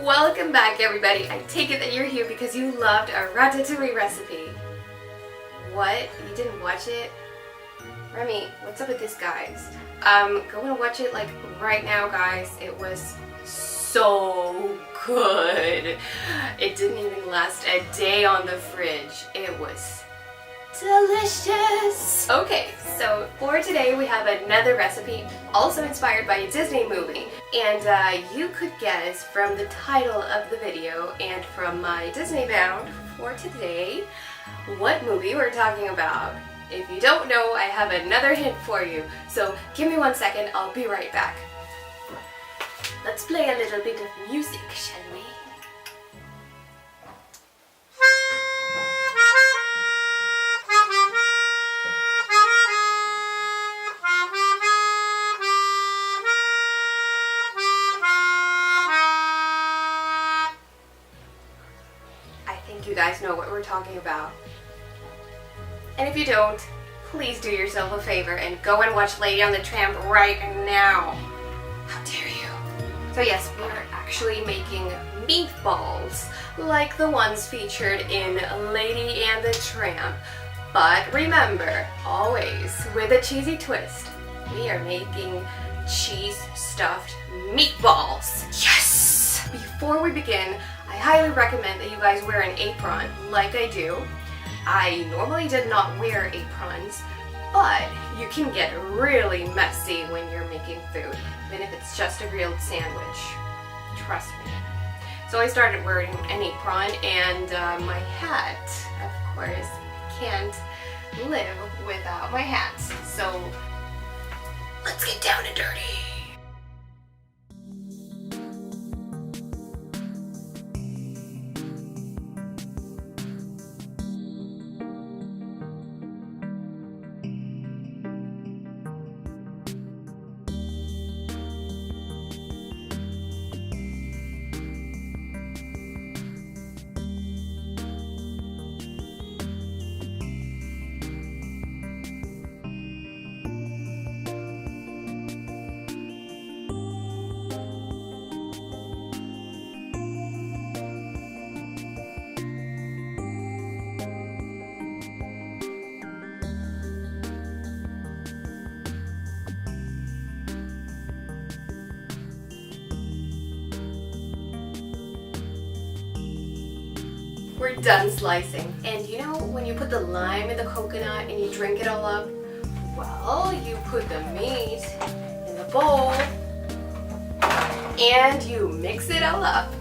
Welcome back, everybody. I take it that you're here because you loved our ratatouille recipe. What? You didn't watch it? Remy, what's up with this, guys? Go and watch it like right now, guys. It was so good. It didn't even last a day on the fridge. It was delicious. Okay, so for today we have another recipe also inspired by a Disney movie, and you could guess from the title of the video and from my Disney bound for today what movie we're talking about. If you don't know, I have another hint for you, so give me 1 second, I'll be right back. Let's play a little bit of music, shall we? You guys know what we're talking about. And if you don't, please do yourself a favor and go and watch Lady on the Tramp right now. How dare you? So yes, we're actually making meatballs like the ones featured in Lady and the Tramp. But remember, always with a cheesy twist, we are making cheese stuffed meatballs. Yes! Before we begin, I highly recommend that you guys wear an apron like I do. I normally did not wear aprons, but you can get really messy when you're making food, even if it's just a grilled sandwich. Trust me. So I started wearing an apron and my hat, of course, can't live without my hat. So let's get down and dirty. We're done slicing. And you know when you put the lime in the coconut and you drink it all up? Well, you put the meat in the bowl and you mix it all up.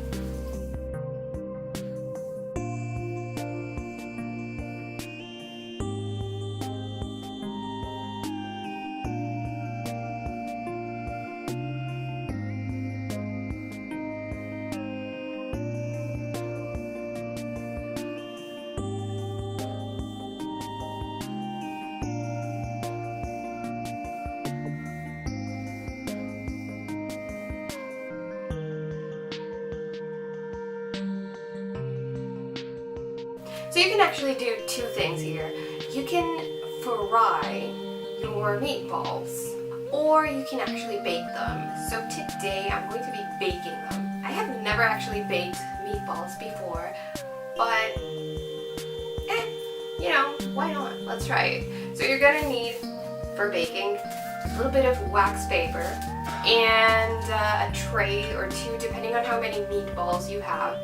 So you can actually do two things here. You can fry your meatballs, or you can actually bake them. So today I'm going to be baking them. I have never actually baked meatballs before, but you know, why not? Let's try it. So you're gonna need, for baking, a little bit of wax paper and a tray or two, depending on how many meatballs you have.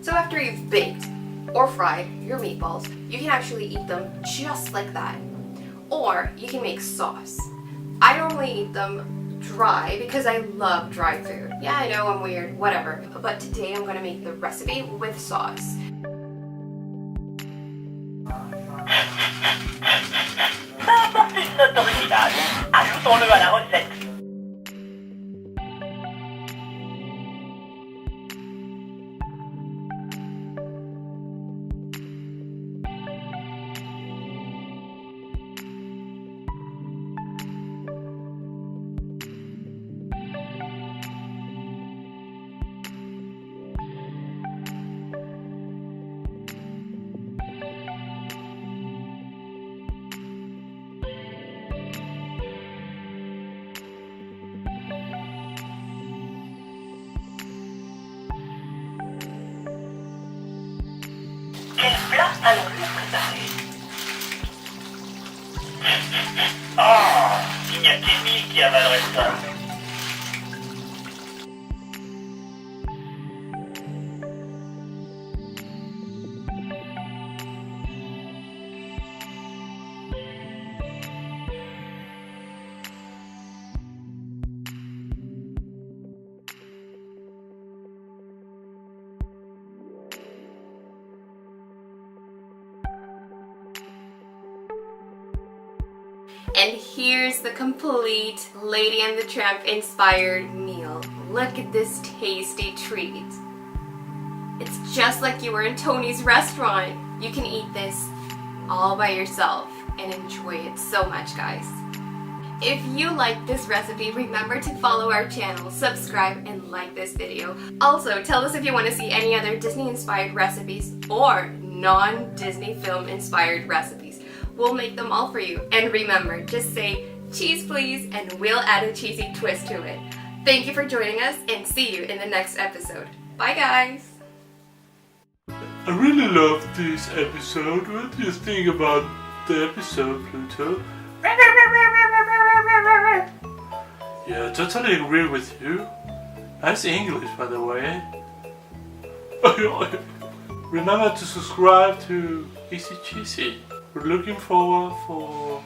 So after you've baked or fried your meatballs, you can actually eat them just like that. Or you can make sauce. I normally eat them dry because I love dry food. Yeah, I know I'm weird, whatever. But today I'm gonna make the recipe with sauce. On va à la recette. Quel plat allons-nous préparer? Oh, il n'y a qu'Emile qui avalerait ça. And here's the complete Lady and the Tramp inspired meal. Look at this tasty treat. It's just like you were in Tony's restaurant. You can eat this all by yourself and enjoy it so much, guys. If you like this recipe, remember to follow our channel, subscribe, and like this video. Also, tell us if you want to see any other Disney-inspired recipes or non-Disney film-inspired recipes. We'll make them all for you. And remember, just say, cheese please, and we'll add a cheesy twist to it. Thank you for joining us, and see you in the next episode. Bye, guys! I really loved this episode. What do you think about the episode, Pluto? Yeah, totally agree with you. Nice English, by the way. Remember to subscribe to Easy Cheesy. We're looking forward for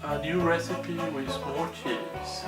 a new recipe with more cheese.